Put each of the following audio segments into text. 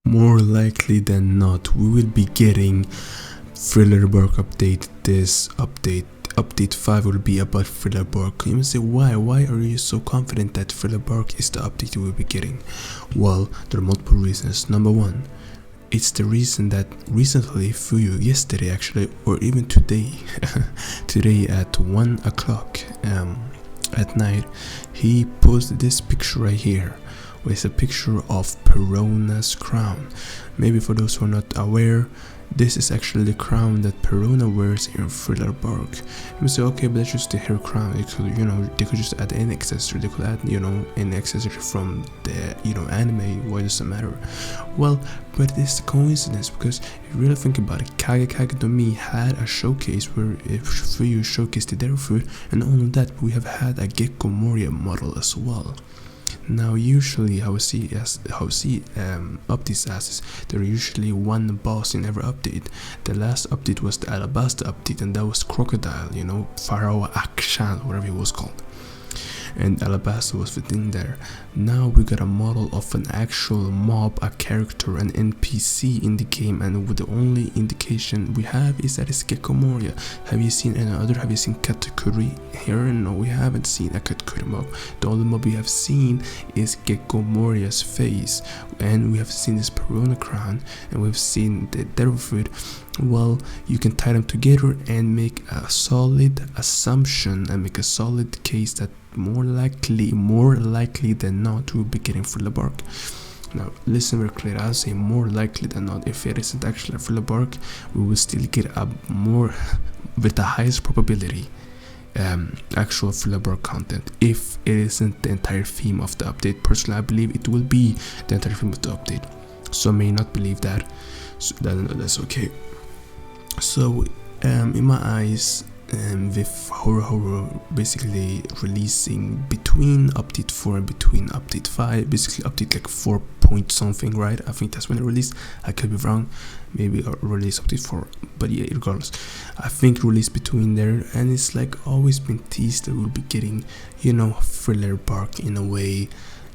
More likely than not, we will be getting Thriller-Bark update. This update 5 will be about Thriller-Bark. You may say, why are you so confident that Thriller-Bark is the update you will be getting? Well, there are multiple reasons. Number one, it's the reason that recently, yesterday actually, or even today, today at 1 o'clock at night, he posted this picture right here. It's a picture of Perona's crown. Maybe for those who are not aware, this is actually the crown that Perona wears in Thriller-Bark. You may say, okay, but that's just the hair crown. They could just add any accessory. They could add, any accessory from the, anime. Why does it matter? Well, but it's a coincidence, because if you really think about it, Kage no Mi had a showcase where Fuyu showcased their food, and not only that, we have had a Gecko Moria model as well. Now, usually how we see updates as there are usually one boss in every update. The last update was the Alabasta update, and that was Crocodile, Pharaoh Akshan, whatever it was called. And Alabasta was within there. Now we got a model of an actual mob, a character, an NPC in the game, and with the only indication we have is that it's Gecko Moria. Have you seen any other? Have you seen Katakuri here? No, we haven't seen a Katakuri mob. The only mob we have seen is Gecko Moria's face, and we have seen this Perona crown, and we've seen the devil food. Well, you can tie them together and make a solid assumption and make a solid case that more likely than not we'll be getting Thriller-Bark. Now listen very clear, I'll say more likely than not. If it isn't actually a Thriller-Bark, we will still get a more, with the highest probability, actual Thriller-Bark content, if it isn't the entire theme of the update. Personally, I believe it will be the entire theme of the update. Some may not believe that, so that's okay. So in my eyes, with Horror basically releasing between update 4 and between update 5, basically update like 4 point something, right? I think that's when it released. I could be wrong, maybe release update 4, but yeah, regardless, I think release between there, and it's like always been teased that we'll be getting, Thriller-Bark in a way,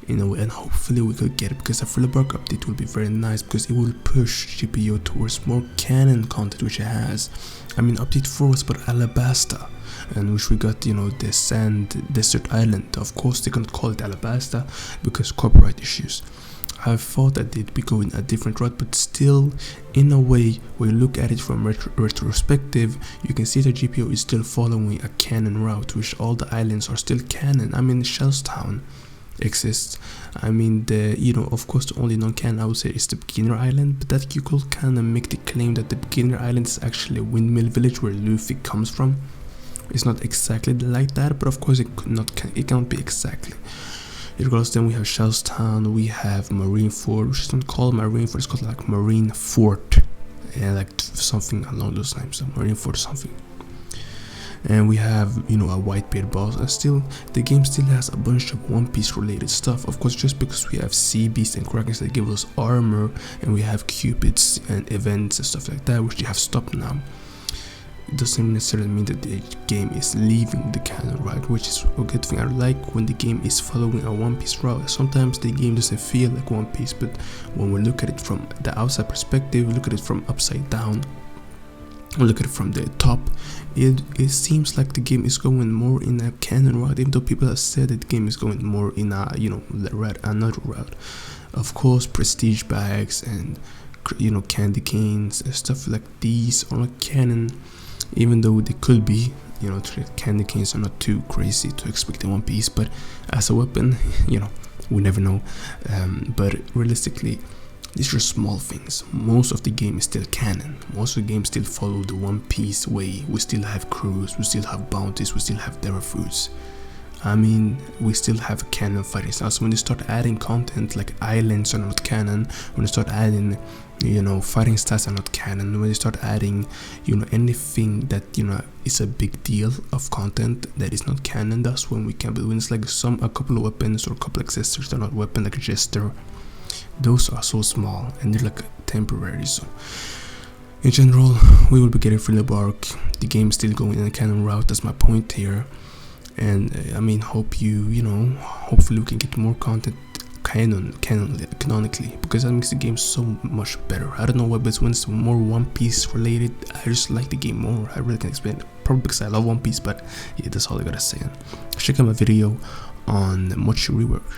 and hopefully we could get it, because a Thriller-Bark update will be very nice, because it will push GPO towards more canon content, which it has. I mean, update 4 was about Alabasta, and which we got, the Sand Desert Island. Of course, they can't call it Alabasta because copyright issues. I thought that they'd be going a different route, but still, in a way, when you look at it from retrospective, you can see that GPO is still following a canon route, which all the islands are still canon. I mean, Shellstown exists. I mean, of course, the only non-canon I would say is the Beginner Island, but that you could kind of make the claim that the Beginner Island is actually a windmill village where Luffy comes from. It's not exactly like that, but of course it cannot be exactly. Regardless, then we have Shellstown, we have Marineford, which is not called Marineford, it's called like Marine Fort, and like something along those lines, so Marineford or something. And we have, a Whitebeard boss, and still, the game still has a bunch of One Piece related stuff. Of course, just because we have Sea Beasts and Krakens that give us armor, and we have Cupids and events and stuff like that, which they have stopped now, it doesn't necessarily mean that the game is leaving the canon, right? Which is a good thing. I like when the game is following a One Piece route. Sometimes the game doesn't feel like One Piece, but when we look at it from the outside perspective, we look at it from upside down, look at it from the top, it seems like the game is going more in a canon route, even though people have said that the game is going more in a another route. Of course, prestige bags and candy canes and stuff like these are not canon, even though they could be. Candy canes are not too crazy to expect in One Piece, but as a weapon, we never know. But realistically, these are small things. Most of the game is still canon. Most of the game still follow the One Piece way. We still have crews, we still have bounties, we still have devil foods. I mean, we still have canon fighting styles. So when they start adding content like islands are not canon, when they start adding, fighting styles are not canon, when they start adding, anything that, is a big deal of content that is not canon, that's when we can. But when it's like a couple of weapons or a couple of accessories that are not weapon, like a jester, those are so small and they're like temporary. So in general, we will be getting Thriller-Bark. The game's still going in a canon route, that's my point here. And I mean, hopefully we can get more content, canon canonically, because that makes the game so much better. I don't know why, but when it's more One Piece related, I just like the game more. I really can't explain it, probably because I love One Piece, but yeah, that's all I gotta say. Check out my video on Mochi Rework.